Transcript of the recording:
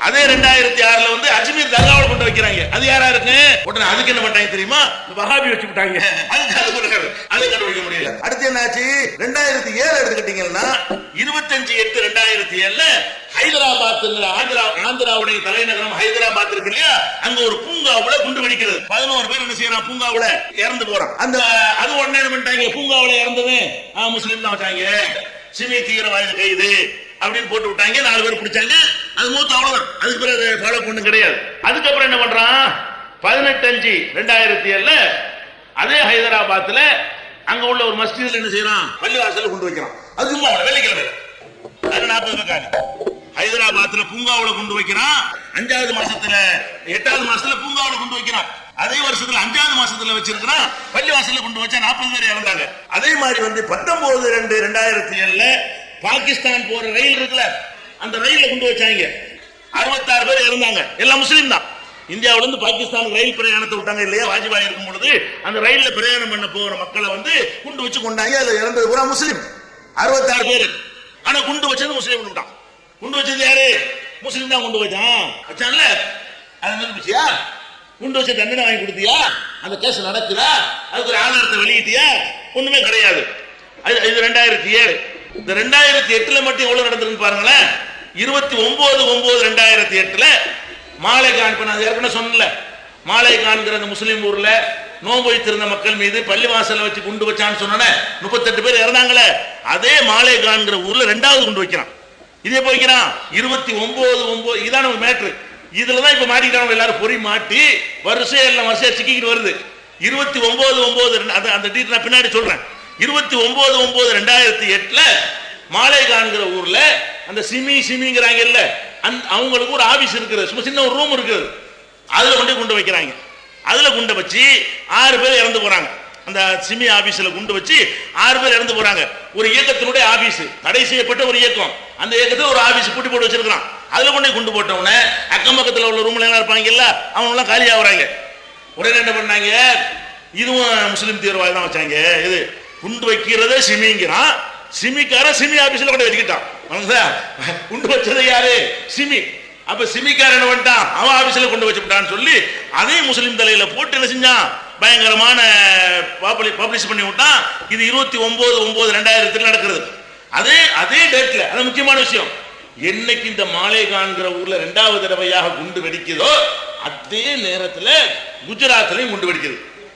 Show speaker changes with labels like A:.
A: அதே 2006 வந்து அஜ்மீர் தர்காவில் கொண்டு வைக்கிறாங்க. அது யாரா இருக்கு? உடனே அதுக்கு என்ன பண்றாங்க தெரியுமா? வஹாபி வச்சு விட்டாங்க. அது கண்டுபிடிக்க முடியல. அடுத்து என்னாச்சு? 2007 எடுத்துக்கிட்டீங்கன்னா 25/8/2007 ஹைதராபாத்ங்கிற ஆந்திராவுடைய தலைநகரம் ஹைதராபாத் இருக்கு இல்லையா, அங்க ஒரு பூங்காவுல குண்டு வெடிக்கிறது. 11 பேர் என்ன செய்யறான்? பூங்காவுல இறந்து போறான். அந்த அது உடனே என்ன பண்ணிட்டாங்க? பூங்காவுல இறந்தவன் முஸ்லீம் தான் வச்சாங்க, சிமி தீவிரவாத கைது அப்படின்னு போட்டு விட்டாங்க. 4 பேர் பிடிச்சாங்க. அது மூத்த அவ்வளவுதான். அதுக்கு பிறகு ஃபாலோ பண்ண கிடையாது. அதுக்கப்புறம் என்ன பண்றான்? 18/5/2007 அதே ஹைதராபாத்ல அங்க உள்ள ஒரு மஸ்ஜித்ல என்ன செய்யறான்? பள்ளிவாசல்ல கொண்டு வைக்கிறான். அது சும்மா வெள்ளிக்கிழமை 40 ஹைதராபாத்ல பூங்காவுல கொண்டு வைக்கிறான். 5வது மாசத்துல 8வது மாசத்துல பூங்காவுல கொண்டு வைக்கிறான். அதே வருஷத்துல 5வது மாசத்துல வச்சிருக்கிறான். பள்ளிவாசல்ல கொண்டு வச்சா 40 பேர் இறந்தாங்க. அதே மாதிரி வந்து 19/2/2007 பாகிஸ்தான் போற ரயில் இருக்குல்ல, அந்த ரயில்ல கொண்டு வச்சாங்க. 66 பேர் இறந்தாங்க. எல்லாம் முஸ்லீம் தான். இந்தியாவில இருந்து பாகிஸ்தான் ரயில் பிரயாணத்தை விட்டாங்க இல்லையா, வாஜ்பாய் இருக்கும் பொழுது அந்த ரயில்ல பிரயாணம் பண்ண போற மக்களை வந்து குண்டு வச்சு கொண்டாங்க. அதுல இறந்தது பூரா முஸ்லீம். 66 பேர். ஆனா குண்டு வச்சது முஸ்லீம் தான். குண்டு வச்சது யாரு? முஸ்லீம் தான் குண்டு வச்சான்ல. அது நிரூபிச்சியா? குண்டு வச்ச தண்டனை வாங்கி கொடுத்தியா? அந்த கேஸ் நடக்குதா? அதுக்கு ஒரு ஆதாரத்தை வெளியிட்டியா? ஒண்ணுமே கிடையாது. இது 2007. இந்த 2008 மட்டும் எவ்வளவு நடந்திருக்கு பாருங்களேன். 29/9/2008 மாலைகான், நான் ஏற்கனவே சொன்னல, மாலைகான்கிற அந்த முஸ்லீம் ஊர்ல நோன்பு வைத்திருந்த மக்கள் மீது பள்ளிவாசல வச்சு குண்டு வச்சான்னு சொன்ன 38 பேர் இறந்தாங்களே, அதே மாலைகான்கிற ஊர்ல 2வது குண்டு வைக்கிறான். இதே போய்க்கிறான் 29/9. இதான் ஒரு மேட்ரு. இதுலதான் இப்ப மாட்டிக்கிறாங்க எல்லாரும். பொறி மாட்டி வரிசையா சிக்கிக்கிட்டு வருது. 29/9 அந்த டீட் நான் பின்னாடி சொல்றேன். 29/9/2008 மாலைகான்கிற ஊர்ல அந்த சிமிங்கிறாங்க இல்ல, அவங்களுக்கு ஒரு ஆபீஸ் இருக்குது, சும்மா சின்ன ஒரு ரூம் இருக்குது. அதுல கொண்டு வைக்கிறாங்க. அதுல குண்டை வச்சு 6 பேர் இறந்து போறாங்க. அந்த சிமி ஆபீஸ்ல குண்டு வச்சு 6 பேர் இறந்து போறாங்க. ஒரு இயக்கத்தினுடைய ஆபீஸ், தடை செய்யப்பட்ட ஒரு இயக்கம், அந்த இயக்கத்தில் ஒரு ஆபீஸ் பூட்டி போட்டு வச்சிருக்கான். அதுல குண்டு போட்டவன அக்கம் பக்கத்தில் உள்ள ரூம்ல எல்லாம் இருப்பாங்க இல்ல, அவங்க எல்லாம் காலி ஆகுறாங்க. உடனே என்ன பண்ணாங்க? இதுவும் முஸ்லீம் தீவிரவாதி தான் வச்சாங்க. இது குண்டு வைக்கிறதே சிமிங்கிறான். சிமிக்கார சிமி ஆபீஸ்ல கொண்டு வச்சுக்கிட்டான். குண்டு வச்சது யாரு? சிமி. அப்ப சிமிக்கார என்ன பண்ணிட்டான்? அவன் ஆபீஸ்ல கொண்டு வச்சுட்டான்னு சொல்லி அதே முஸ்லீம் தலையில போட்டு என்ன செஞ்சான்? பயங்கரமான பப்ளிஷ் பண்ணி விட்டான். இது 29/9/2008 நடக்கிறது. அதே டேட்ல, அது முக்கியமான விஷயம், என்னைக்கு இந்த மாலேகான்கிற ஊர்ல 2வது தடவையாக குண்டு வெடிக்குதோ அதே நேரத்தில் குஜராத்லயும் குண்டு வெடிக்குது.